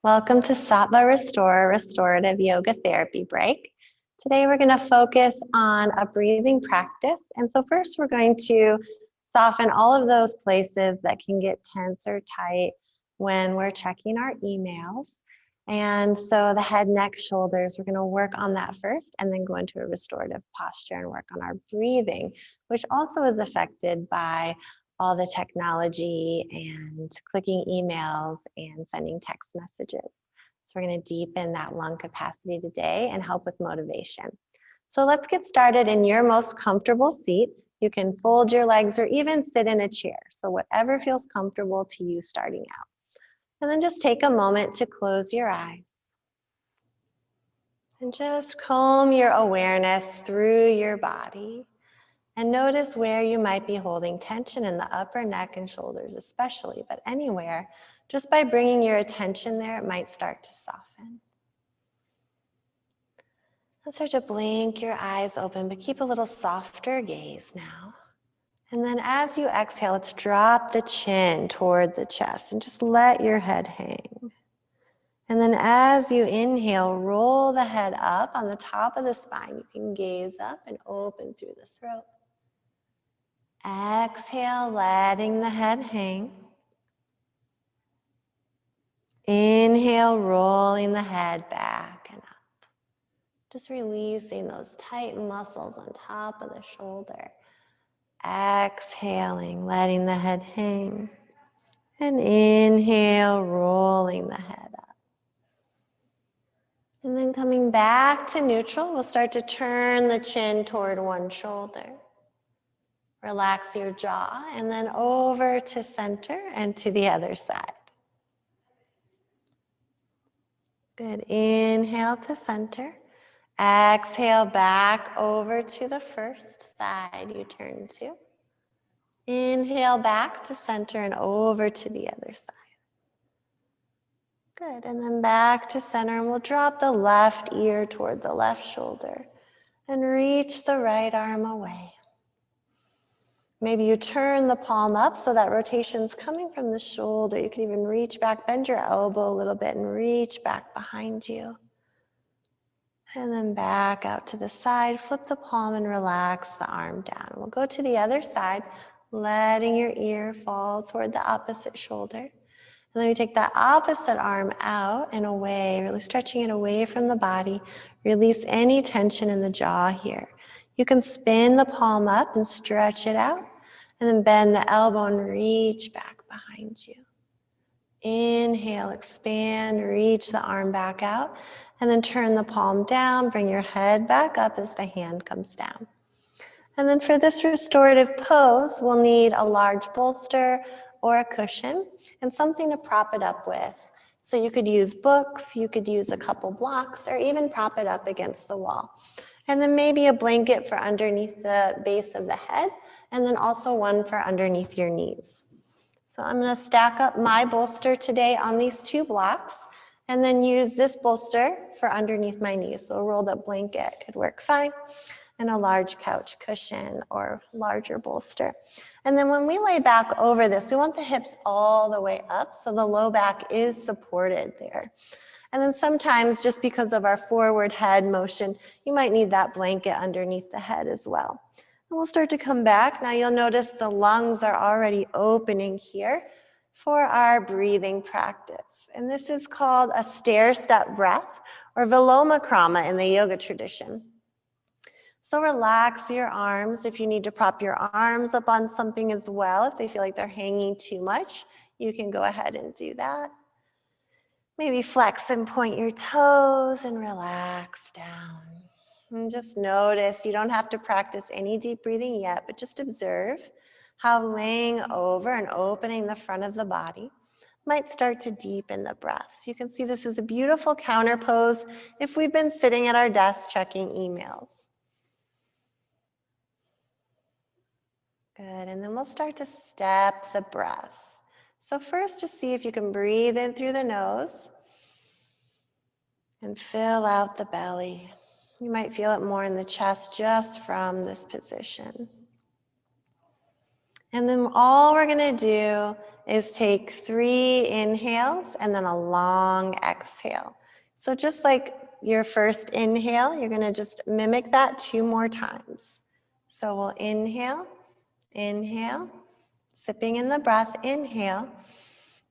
Welcome to Sattva Restore Restorative Yoga Therapy Break. Today we're going to focus on a breathing practice. And so first we're going to soften all of those places that can get tense or tight when we're checking our emails. And so the head, neck, shoulders, we're going to work on that first and then go into a restorative posture and work on our breathing, which also is affected by all the technology and clicking emails and sending text messages. So we're going to deepen that lung capacity today and help with motivation. So let's get started in your most comfortable seat. You can fold your legs or even sit in a chair. So whatever feels comfortable to you starting out. And then just take a moment to close your eyes. And just calm your awareness through your body. And notice where you might be holding tension in the upper neck and shoulders especially, but anywhere. Just by bringing your attention there, it might start to soften. And start to blink your eyes open, but keep a little softer gaze now. And then as you exhale, let's drop the chin toward the chest and just let your head hang. And then as you inhale, roll the head up on the top of the spine. You can gaze up and open through the throat. Exhale, letting the head hang. Inhale, rolling the head back and up. Just releasing those tight muscles on top of the shoulder. Exhaling, letting the head hang. And inhale, rolling the head up. And then coming back to neutral, we'll start to turn the chin toward one shoulder. Relax your jaw and then over to center and to the other side. Good. Inhale to center. Exhale back over to the first side you turn to. Inhale back to center and over to the other side. Good. And then back to center, and we'll drop the left ear toward the left shoulder and reach the right arm away. Maybe you turn the palm up so that rotation's coming from the shoulder. You can even reach back, bend your elbow a little bit and reach back behind you. And then back out to the side, flip the palm and relax the arm down. We'll go to the other side, letting your ear fall toward the opposite shoulder. And then we take that opposite arm out and away, really stretching it away from the body. Release any tension in the jaw here. You can spin the palm up and stretch it out, and then bend the elbow and reach back behind you. Inhale, expand, reach the arm back out, and then turn the palm down, bring your head back up as the hand comes down. And then for this restorative pose, we'll need a large bolster or a cushion and something to prop it up with. So you could use books, you could use a couple blocks, or even prop it up against the wall. And then maybe a blanket for underneath the base of the head, and then also one for underneath your knees. So I'm going to stack up my bolster today on these two blocks, and then use this bolster for underneath my knees. So a rolled up blanket could work fine, and a large couch cushion or larger bolster. And then when we lay back over this, we want the hips all the way up so the low back is supported there. And then sometimes, just because of our forward head motion, you might need that blanket underneath the head as well. And we'll start to come back. Now you'll notice the lungs are already opening here for our breathing practice. And this is called a stair-step breath, or Viloma in the yoga tradition. So relax your arms. If you need to prop your arms up on something as well, if they feel like they're hanging too much, you can go ahead and do that. Maybe flex and point your toes and relax down. And just notice, you don't have to practice any deep breathing yet, but just observe how laying over and opening the front of the body might start to deepen the breath. So you can see this is a beautiful counter pose if we've been sitting at our desk checking emails. Good, and then we'll start to step the breath. So first, just see if you can breathe in through the nose and fill out the belly. You might feel it more in the chest just from this position. And then all we're going to do is take 3 inhales and then a long exhale. So just like your first inhale, you're going to just mimic that 2 more times. So we'll inhale, inhale, sipping in the breath, inhale,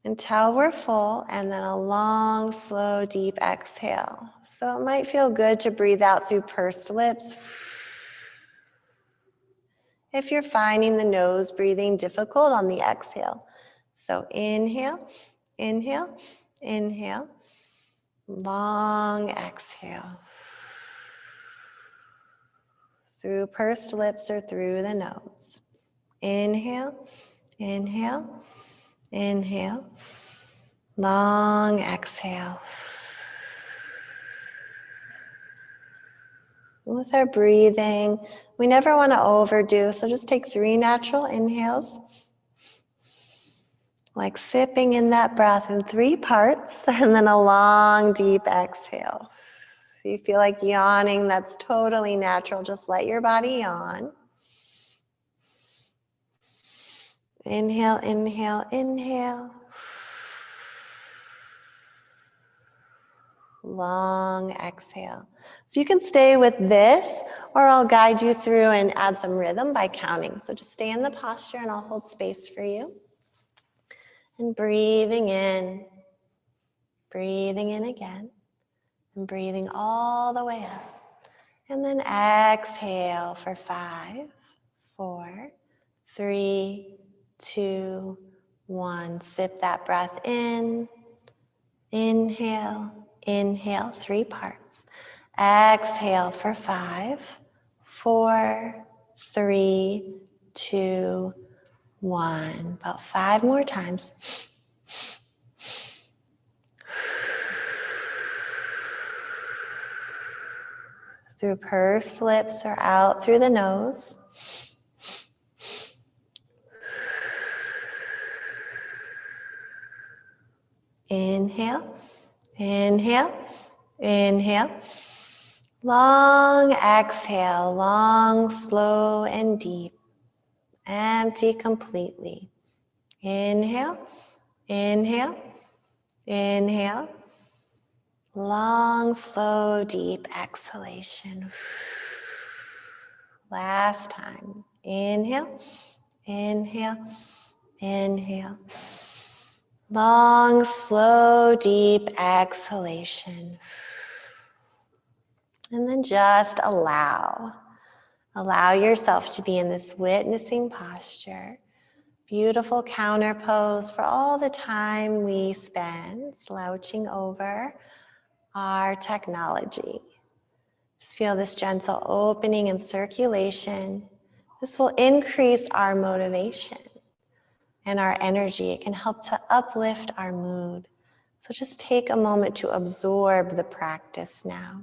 until we're full, and then a long, slow, deep exhale. So it might feel good to breathe out through pursed lips. If you're finding the nose breathing difficult on the exhale. So inhale, inhale, inhale, long exhale. Through pursed lips or through the nose. Inhale, inhale, inhale, long exhale. With our breathing, we never want to overdo, so just take 3 natural inhales, like sipping in that breath in 3 parts, and then a long, deep exhale. If you feel like yawning, that's totally natural. Just let your body yawn. Inhale, inhale, inhale. Long exhale. So you can stay with this, or I'll guide you through and add some rhythm by counting. So just stay in the posture and I'll hold space for you. And breathing in again, and breathing all the way up. And then exhale for 5, 4, 3, 2, 1. Sip that breath in. Inhale, inhale, 3 parts. Exhale for 5, 4, 3, 2, 1. About 5 more times. Through pursed lips or out through the nose. Inhale, inhale, inhale. Long exhale, long, slow, and deep. Empty completely. Inhale, inhale, inhale. Long, slow, deep exhalation. Last time. Inhale, inhale, inhale. Long, slow, deep exhalation. And then just allow. Allow yourself to be in this witnessing posture. Beautiful counter pose for all the time we spend slouching over our technology. Just feel this gentle opening and circulation. This will increase our motivation and our energy. It can help to uplift our mood. So just take a moment to absorb the practice now.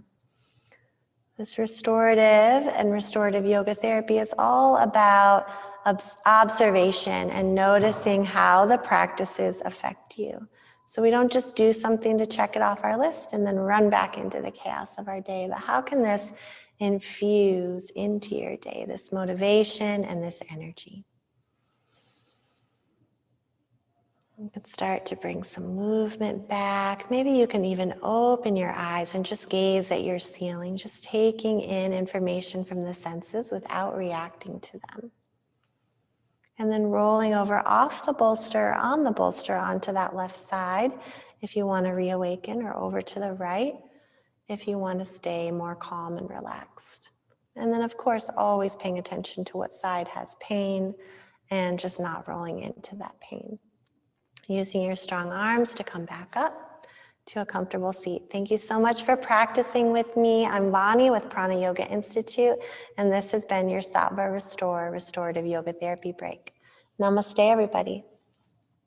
This restorative and restorative yoga therapy is all about observation and noticing how the practices affect you. So we don't just do something to check it off our list and then run back into the chaos of our day, but how can this infuse into your day, this motivation and this energy? You can start to bring some movement back. Maybe you can even open your eyes and just gaze at your ceiling, just taking in information from the senses without reacting to them. And then rolling over off the bolster, on the bolster, onto that left side if you want to reawaken, or over to the right if you want to stay more calm and relaxed. And then, of course, always paying attention to what side has pain and just not rolling into that pain. Using your strong arms to come back up to a comfortable seat. Thank you so much for practicing with me. I'm Vani with PranaYoga Insitute, and this has been your Sattva Restore Restorative Yoga Therapy Break. Namaste, everybody.